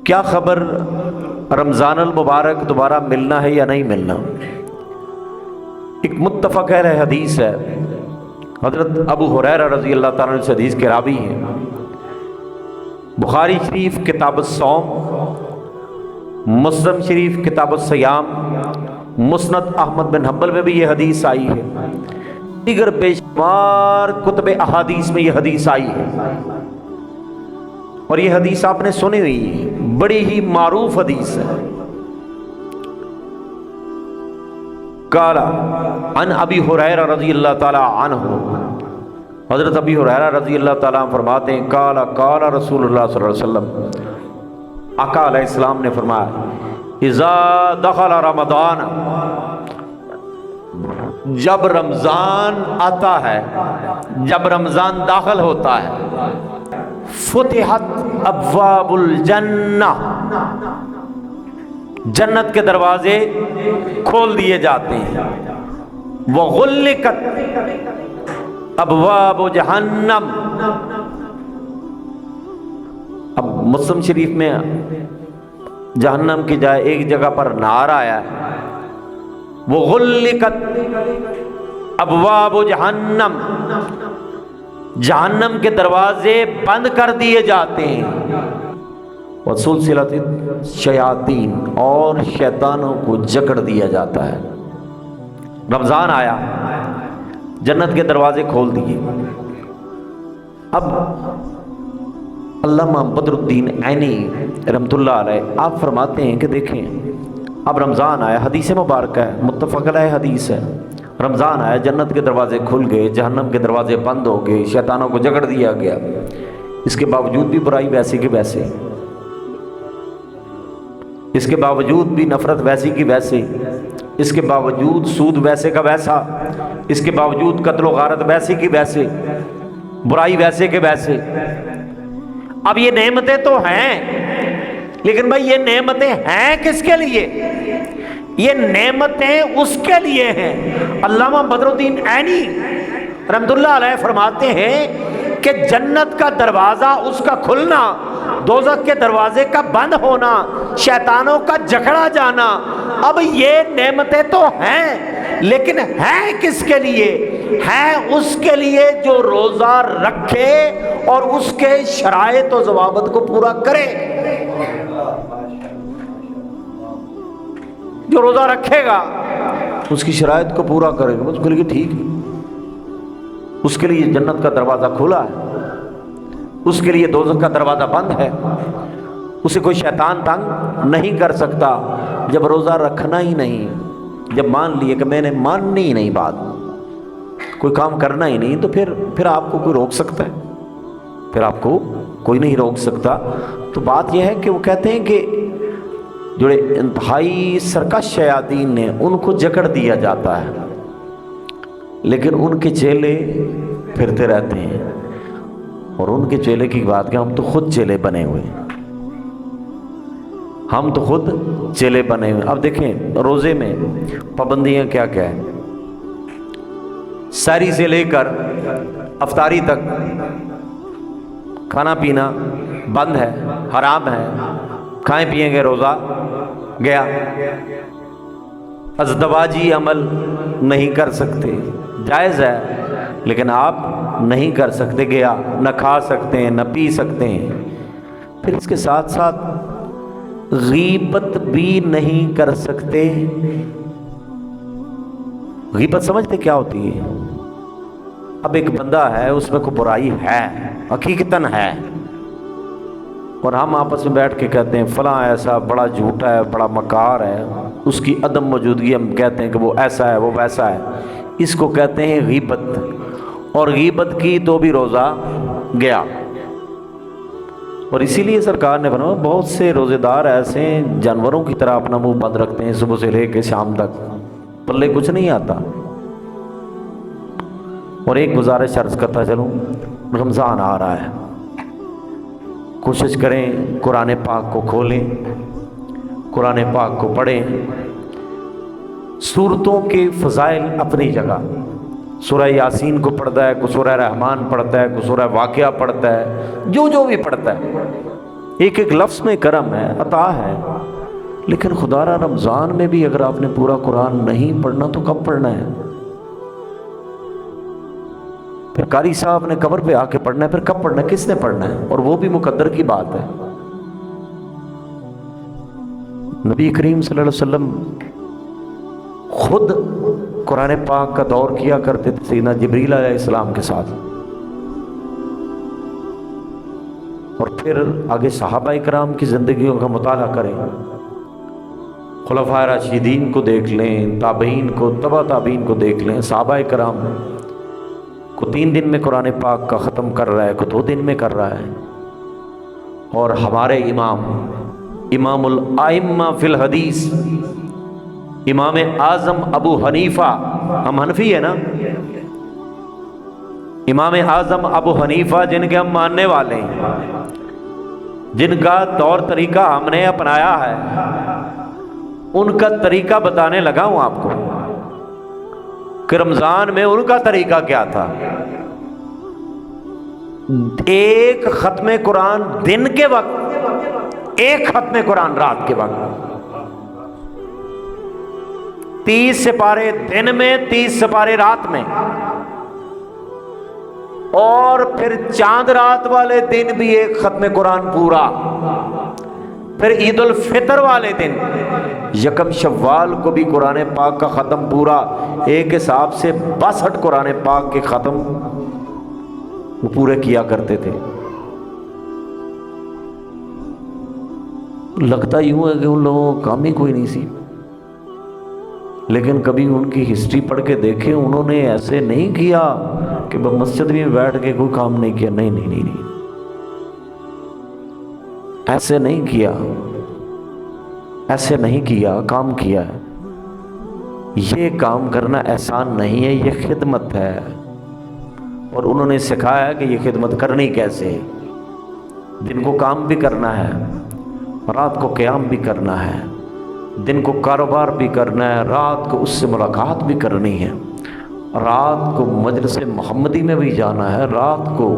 کیا خبر رمضان المبارک دوبارہ ملنا ہے یا نہیں ملنا؟ ایک متفق علیہ حدیث ہے، حضرت ابو ہریرہ رضی اللہ تعالیٰ عنہ سے حدیث کے راوی ہیں، بخاری شریف کتاب الصوم، مسلم شریف کتاب الصیام، مسند احمد بن حنبل میں بھی یہ حدیث آئی ہے، دیگر بے شمار کتب احادیث میں یہ حدیث آئی ہے، اور یہ حدیث آپ نے سنی ہوئی ہے، بڑی ہی معروف حدیث ہے۔ قال عن ابی ہریرہ رضی اللہ تعالی عنہ، حضرت ابی ہریرہ رضی اللہ تعالیٰ عنہ فرماتے ہیں قال قال رسول اللہ صلی اللہ علیہ وسلم، آقا علیہ السلام نے فرمایا اذا دخل رمضان، جب رمضان آتا ہے، جب رمضان داخل ہوتا ہے، فتحت ابواب الجنہ، جنت کے دروازے کھول دیے جاتے ہیں، وغلقت ابواب جہنم، اب مسلم شریف میں جہنم کی جائے ایک جگہ پر نار آیا ہے، وغلقت ابواب جہنم، جہنم کے دروازے بند کر دیے جاتے ہیں، وسلسلۃ الشیاطین، اور شیطانوں کو جکڑ دیا جاتا ہے۔ رمضان آیا، جنت کے دروازے کھول دیے۔ اب علامہ بدر الدین عینی رحمۃ اللہ علیہ آپ فرماتے ہیں کہ دیکھیں اب رمضان آیا، حدیث مبارکہ ہے، متفق علیہ حدیث ہے، رمضان آیا، جنت کے دروازے کھل گئے، جہنم کے دروازے بند ہو گئے، شیطانوں کو جکڑ دیا گیا، اس کے باوجود بھی برائی ویسی کی ویسے، اس کے باوجود بھی نفرت ویسی کی ویسے، اس کے باوجود سود ویسے کا ویسا، اس کے باوجود قتل و غارت ویسی کی ویسے، برائی ویسے کے ویسے۔ اب یہ نعمتیں تو ہیں، لیکن بھائی یہ نعمتیں ہیں کس کے لیے؟ یہ نعمتیں اس کے لیے ہیں۔ علامہ بدر الدین عینی رحمۃ اللہ علیہ فرماتے ہیں کہ جنت کا دروازہ اس کا کھلنا، دوزخ کے دروازے کا بند ہونا، شیطانوں کا جکڑا جانا، اب یہ نعمتیں تو ہیں، لیکن ہیں کس کے لیے؟ ہیں اس کے لیے جو روزہ رکھے اور اس کے شرائط و ضوابط کو پورا کرے۔ جو روزہ رکھے گا اس کی شرائط کو پورا کرے گا، اس کے لیے ٹھیک ہے، اس کے لیے جنت کا دروازہ کھلا ہے، اس کے لیے دوزخ کا دروازہ بند ہے، اسے کوئی شیطان تنگ نہیں کر سکتا۔ جب روزہ رکھنا ہی نہیں، جب مان لیے کہ میں نے ماننی ہی نہیں بات، کوئی کام کرنا ہی نہیں، تو پھر آپ کو کوئی روک سکتا ہے؟ پھر آپ کو کوئی نہیں روک سکتا۔ تو بات یہ ہے کہ وہ کہتے ہیں کہ جو انتہائی سرکش شیاطین نے ان کو جکڑ دیا جاتا ہے، لیکن ان کے چیلے پھرتے رہتے ہیں، اور ان کے چیلے کی بات کہ ہم تو خود چیلے بنے ہوئے ہیں، ہم تو خود چیلے بنے ہوئے۔ اب دیکھیں روزے میں پابندیاں کیا کیا ہیں، سحری سے لے کر افطاری تک کھانا پینا بند ہے، حرام ہے، کھائیں پییں گے روزہ گیا، ازدواجی عمل نہیں کر سکتے، جائز ہے لیکن آپ نہیں کر سکتے، گیا، نہ کھا سکتے ہیں نہ پی سکتے ہیں۔ پھر اس کے ساتھ ساتھ غیبت بھی نہیں کر سکتے۔ غیبت سمجھتے کیا ہوتی ہے؟ اب ایک بندہ ہے، اس میں کوئی برائی ہے، حقیقتاً ہے، اور ہم آپس میں بیٹھ کے کہتے ہیں فلاں ایسا بڑا جھوٹا ہے، بڑا مکار ہے، اس کی عدم موجودگی ہم کہتے ہیں کہ وہ ایسا ہے، وہ ویسا ہے، اس کو کہتے ہیں غیبت، اور غیبت کی تو بھی روزہ گیا۔ اور اسی لیے سرکار نے فرمایا بہت سے روزے دار ایسے ہیں جانوروں کی طرح اپنا منہ بند رکھتے ہیں صبح سے لے کے شام تک، پلے کچھ نہیں آتا۔ اور ایک گزارش عرض کرتا چلوں، رمضان آ رہا ہے، کوشش کریں قرآن پاک کو کھولیں، قرآن پاک کو پڑھیں۔ سورتوں کے فضائل اپنی جگہ، سورہ یاسین کو پڑھتا ہے، کوئی سورہ رحمان پڑھتا ہے، کوئی سورہ واقعہ پڑھتا ہے، جو بھی پڑھتا ہے ایک ایک لفظ میں کرم ہے، عطا ہے. لیکن خدا را رمضان میں بھی اگر آپ نے پورا قرآن نہیں پڑھنا تو کب پڑھنا ہے؟ پھر قاری صاحب نے قبر پہ آ کے پڑھنا ہے، پھر کب پڑھنا ہے؟ کس نے پڑھنا ہے؟ اور وہ بھی مقدر کی بات ہے. نبی کریم صلی اللہ علیہ وسلم خود قرآن پاک کا دور کیا کرتے تھے سیدنا جبریل علیہ السلام کے ساتھ، اور پھر آگے صحابہ کرام کی زندگیوں کا مطالعہ کریں، خلفائے راشدین کو دیکھ لیں، تابعین کو، تبع تابعین کو دیکھ لیں. صحابہ کرام کو 3 دن میں قرآن پاک کا ختم کر رہا ہے، کو 2 دن میں کر رہا ہے. اور ہمارے امام الائمہ فی الحدیث، امام اعظم ابو حنیفہ، ہم حنفی ہیں نا، امام اعظم ابو حنیفہ جن کے ہم ماننے والے ہیں، جن کا طور طریقہ ہم نے اپنایا ہے، ان کا طریقہ بتانے لگا ہوں آپ کو کہ رمضان میں ان کا طریقہ کیا تھا. ایک ختم قرآن دن کے وقت، ایک ختم قرآن رات کے وقت، 30 سپارے دن میں، 30 سپارے رات میں، اور پھر چاند رات والے دن بھی ایک ختم قرآن پورا. پھر عید الفطر والے دن، یکم شوال کو بھی قرآن پاک کا ختم پورا. ایک حساب سے 62 قرآن پاک کے ختم وہ پورے کیا کرتے تھے. لگتا یوں ہے کہ ان لوگوں کو کام ہی کوئی نہیں سی، لیکن کبھی ان کی ہسٹری پڑھ کے دیکھیں، انہوں نے ایسے نہیں کیا کہ مسجد میں بیٹھ کے کوئی کام نہیں کیا. نہیں نہیں نہیں، ایسے نہیں کیا، ایسے نہیں کیا، کام کیا ہے. یہ کام کرنا احسان نہیں ہے، یہ خدمت ہے. اور انہوں نے سکھایا کہ یہ خدمت کرنی کیسے. دن کو کام بھی کرنا ہے، رات کو قیام بھی کرنا ہے، دن کو کاروبار بھی کرنا ہے، رات کو اس سے ملاقات بھی کرنی ہے، رات کو مجلس محمدی میں بھی جانا ہے، رات کو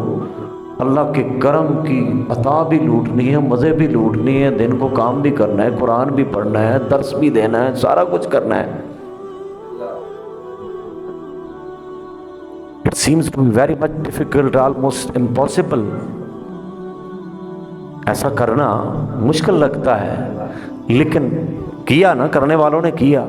اللہ کے کرم کی عطا بھی لوٹنی ہے، مزے بھی لوٹنی ہے، دن کو کام بھی کرنا ہے، قرآن بھی پڑھنا ہے، درس بھی دینا ہے، سارا کچھ کرنا ہے. It seems to be very much difficult, almost impossible. ایسا کرنا مشکل لگتا ہے، لیکن کیا نا، کرنے والوں نے کیا.